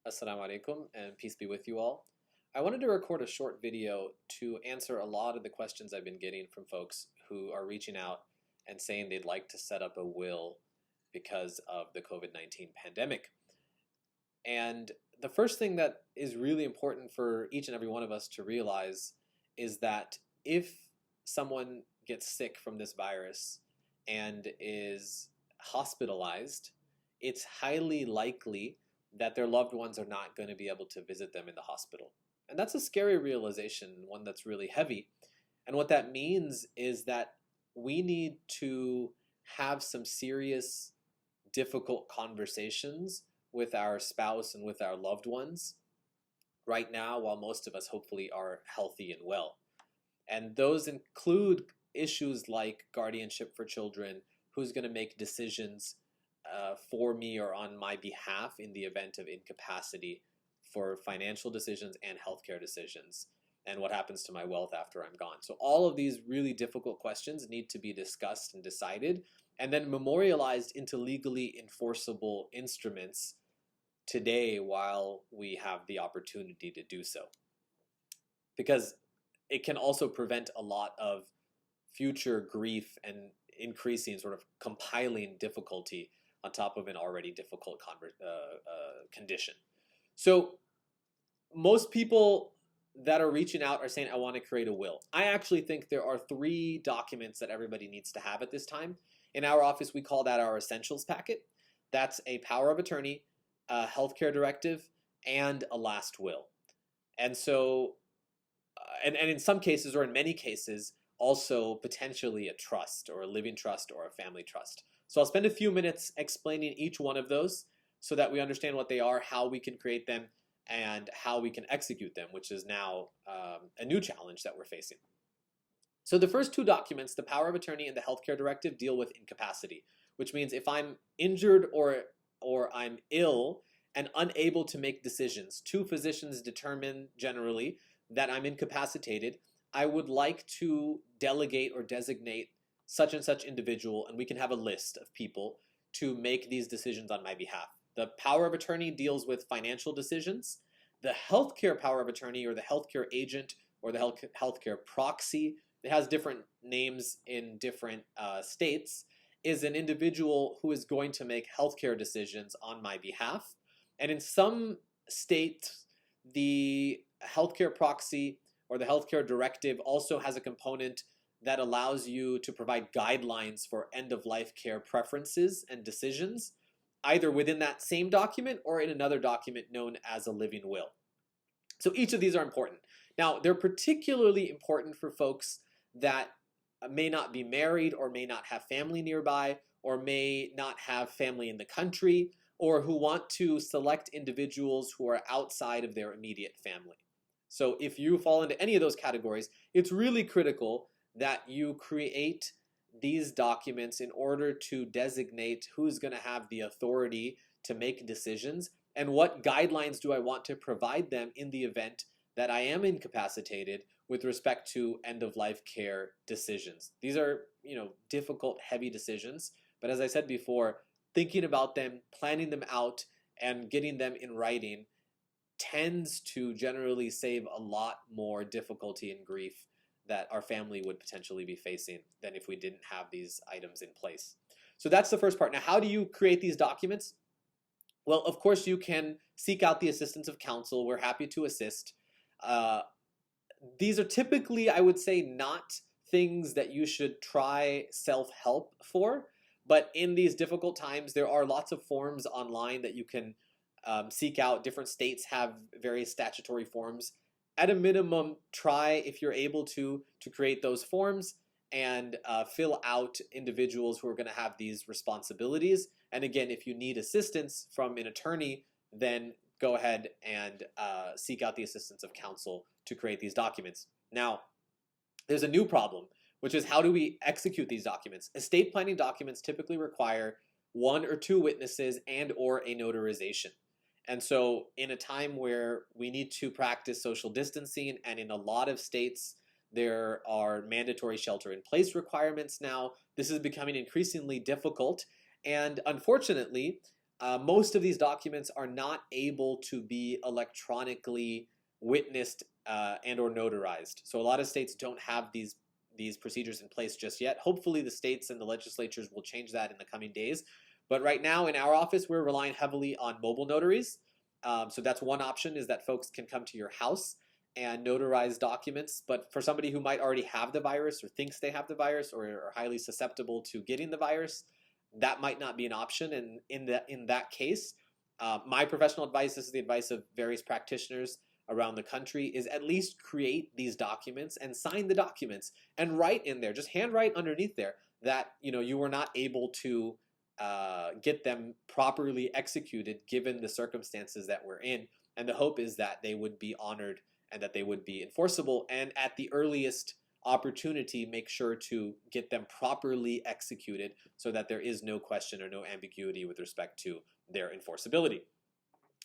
Assalamu alaikum and peace be with you all. I wanted to record a short video to answer a lot of the questions I've been getting from folks who are reaching out and saying they'd like to set up a will because of the COVID-19 pandemic. And the first thing that is really important for each and every one of us to realize is that if someone gets sick from this virus and is hospitalized, it's highly likely that their loved ones are not going to be able to visit them in the hospital. And that's a scary realization, one that's really heavy. And what that means is that we need to have some serious, difficult conversations with our spouse and with our loved ones right now, while most of us hopefully are healthy and well. And those include issues like guardianship for children, who's going to make decisions for me or on my behalf in the event of incapacity, for financial decisions and healthcare decisions, and what happens to my wealth after I'm gone. So all of these really difficult questions need to be discussed and decided, and then memorialized into legally enforceable instruments today while we have the opportunity to do so. Because it can also prevent a lot of future grief and increasing sort of compiling difficulty on top of an already difficult condition. So most people that are reaching out are saying, I want to create a will. I actually think there are 3 documents that everybody needs to have at this time. In our office, we call that our essentials packet. That's a power of attorney, a healthcare directive, and a last will. And so, and in some cases, or in many cases, also potentially a trust or a living trust or a family trust. So I'll spend a few minutes explaining each one of those so that we understand what they are, how we can create them, and how we can execute them, which is now a new challenge that we're facing. So the first 2 documents, the power of attorney and the healthcare directive, deal with incapacity, which means if I'm injured or I'm ill and unable to make decisions, 2 physicians determine generally that I'm incapacitated, I would like to delegate or designate such and such individual, and we can have a list of people to make these decisions on my behalf. The power of attorney deals with financial decisions. The healthcare power of attorney, or the healthcare agent, or the healthcare proxy, it has different names in different states, is an individual who is going to make healthcare decisions on my behalf. And in some states, the healthcare proxy or the healthcare directive also has a component that allows you to provide guidelines for end-of-life care preferences and decisions, either within that same document or in another document known as a living will. So each of these are important. Now, they're particularly important for folks that may not be married or may not have family nearby or may not have family in the country, or who want to select individuals who are outside of their immediate family. So if you fall into any of those categories, it's really critical that you create these documents in order to designate who's going to have the authority to make decisions and what guidelines do I want to provide them in the event that I am incapacitated with respect to end-of-life care decisions. These are, difficult, heavy decisions, but as I said before, thinking about them, planning them out, and getting them in writing tends to generally save a lot more difficulty and grief that our family would potentially be facing than if we didn't have these items in place. So that's the first part. Now, how do you create these documents? Well, of course, you can seek out the assistance of counsel. We're happy to assist. These are typically, I would say, not things that you should try self-help for, but in these difficult times, there are lots of forms online that you can seek out. Different states have various statutory forms. At a minimum, try, if you're able to create those forms and fill out individuals who are going to have these responsibilities. And again, if you need assistance from an attorney, then go ahead and seek out the assistance of counsel to create these documents. Now, there's a new problem, which is how do we execute these documents? Estate planning documents typically require 1 or 2 witnesses and or a notarization. And so in a time where we need to practice social distancing, and in a lot of states there are mandatory shelter-in-place requirements now, this is becoming increasingly difficult. And unfortunately, most of these documents are not able to be electronically witnessed and or notarized. So a lot of states don't have these procedures in place just yet. Hopefully the states and the legislatures will change that in the coming days. But right now in our office, we're relying heavily on mobile notaries. So that's one option, is that folks can come to your house and notarize documents. But for somebody who might already have the virus or thinks they have the virus or are highly susceptible to getting the virus, that might not be an option. And in that case, my professional advice, this is the advice of various practitioners around the country, is at least create these documents and sign the documents and write in there, just handwrite underneath there that you were not able to get them properly executed given the circumstances that we're in. And the hope is that they would be honored and that they would be enforceable, and at the earliest opportunity make sure to get them properly executed so that there is no question or no ambiguity with respect to their enforceability.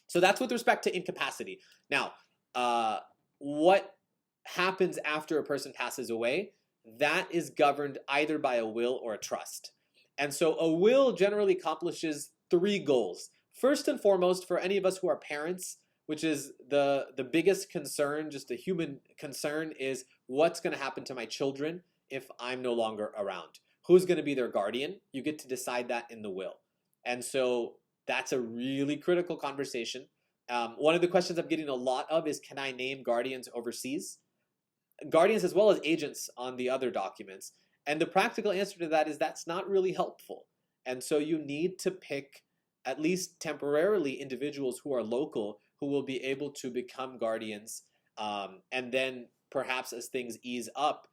So that's with respect to incapacity. Now, what happens after a person passes away, that is governed either by a will or a trust. And so a will generally accomplishes three goals. First and foremost, for any of us who are parents, which is the biggest concern, just a human concern, is what's going to happen to my children if I'm no longer around? Who's going to be their guardian? You get to decide that in the will. And so that's a really critical conversation. One of the questions I'm getting a lot of is, can I name guardians overseas? Guardians as well as agents on the other documents. And the practical answer to that is that's not really helpful. And so you need to pick, at least temporarily, individuals who are local who will be able to become guardians. And then perhaps as things ease up,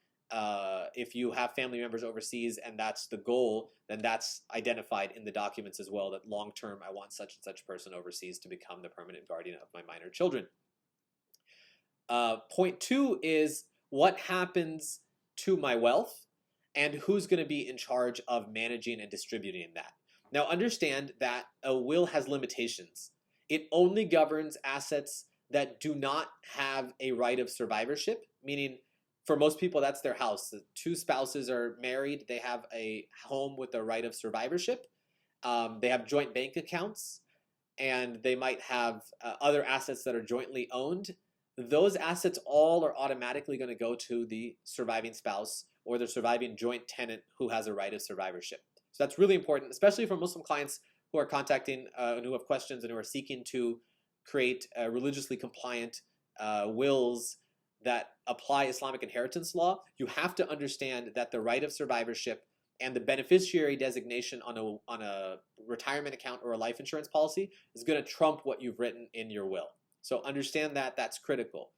if you have family members overseas and that's the goal, then that's identified in the documents as well, that long term I want such and such person overseas to become the permanent guardian of my minor children. Point two is, what happens to my wealth and who's going to be in charge of managing and distributing that? Now understand that a will has limitations. It only governs assets that do not have a right of survivorship, meaning for most people that's their house. The two spouses are married, they have a home with a right of survivorship, they have joint bank accounts, and they might have other assets that are jointly owned. Those assets all are automatically going to go to the surviving spouse or the surviving joint tenant who has a right of survivorship. So that's really important, especially for Muslim clients who are contacting and who have questions and who are seeking to create religiously compliant wills that apply Islamic inheritance law. You have to understand that the right of survivorship and the beneficiary designation on a retirement account or a life insurance policy is going to trump what you've written in your will. So understand that that's critical.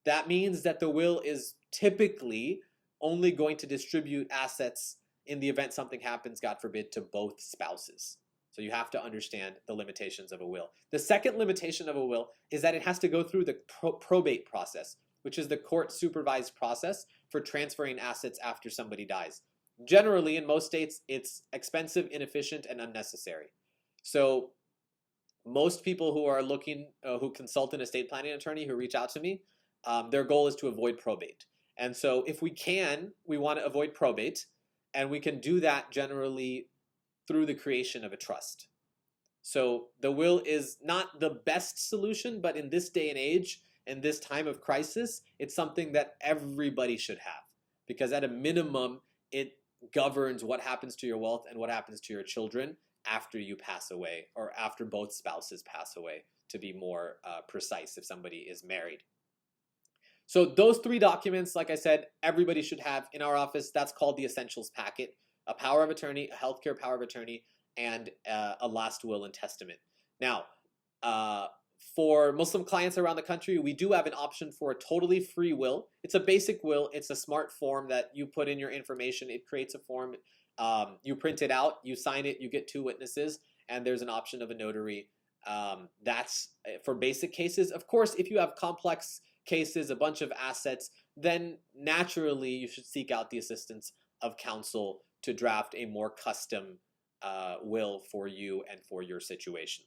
That means that the will is typically only going to distribute assets in the event something happens, God forbid, to both spouses. So you have to understand the limitations of a will. The second limitation of a will is that it has to go through the probate process, which is the court-supervised process for transferring assets after somebody dies. Generally, in most states, it's expensive, inefficient, and unnecessary. So most people who are looking, who consult an estate planning attorney, who reach out to me, their goal is to avoid probate. And so if we can, we want to avoid probate, and we can do that generally through the creation of a trust. So the will is not the best solution, but in this day and age, in this time of crisis, it's something that everybody should have, because at a minimum, it governs what happens to your wealth and what happens to your children after you pass away, or after both spouses pass away, to be more precise if somebody is married. So those three documents, like I said, everybody should have in our office. That's called the essentials packet: a power of attorney, a healthcare power of attorney, and a last will and testament. Now, for Muslim clients around the country, we do have an option for a totally free will. It's a basic will. It's a smart form that you put in your information. It creates a form. You print it out, you sign it, you get two witnesses, and there's an option of a notary. That's for basic cases. Of course, if you have complex cases, a bunch of assets, then naturally you should seek out the assistance of counsel to draft a more custom will for you and for your situation.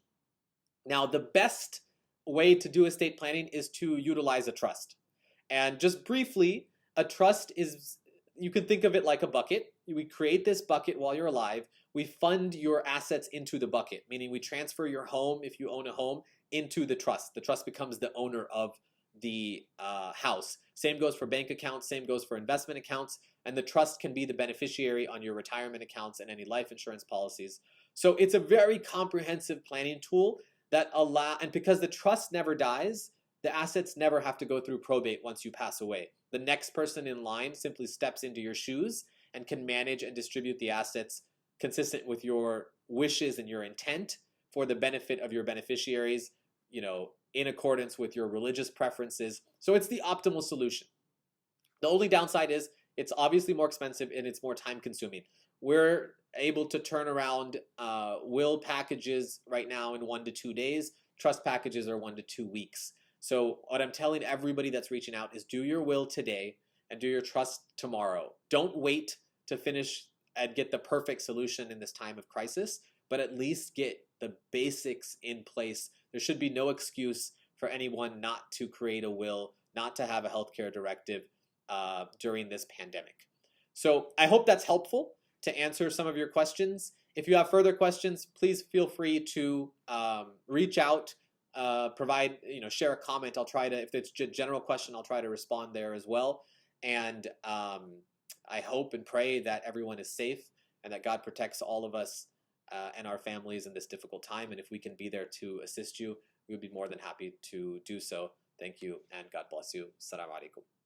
Now, the best way to do estate planning is to utilize a trust. And just briefly, a trust is, you can think of it like a bucket. we create this bucket while you're alive. We fund your assets into the bucket, meaning we transfer your home, if you own a home, into the trust. The trust becomes the owner of the house. Same goes for bank accounts, same goes for investment accounts, and the trust can be the beneficiary on your retirement accounts and any life insurance policies. So it's a very comprehensive planning tool that and because the trust never dies, the assets never have to go through probate once you pass away. The next person in line simply steps into your shoes and can manage and distribute the assets consistent with your wishes and your intent for the benefit of your beneficiaries, in accordance with your religious preferences. So it's the optimal solution. The only downside is it's obviously more expensive and it's more time consuming. We're able to turn around will packages right now in 1 to 2 days. Trust packages are 1 to 2 weeks. So what I'm telling everybody that's reaching out is do your will today and do your trust tomorrow. Don't wait to finish and get the perfect solution in this time of crisis, but at least get the basics in place. There should be no excuse for anyone not to create a will, not to have a healthcare directive during this pandemic. So I hope that's helpful to answer some of your questions. If you have further questions, please feel free to reach out, share a comment. I'll try to, if it's a general question, I'll try to respond there as well. And I hope and pray that everyone is safe and that God protects all of us and our families in this difficult time. And if we can be there to assist you, we would be more than happy to do so. Thank you and God bless you. Assalamu alaikum.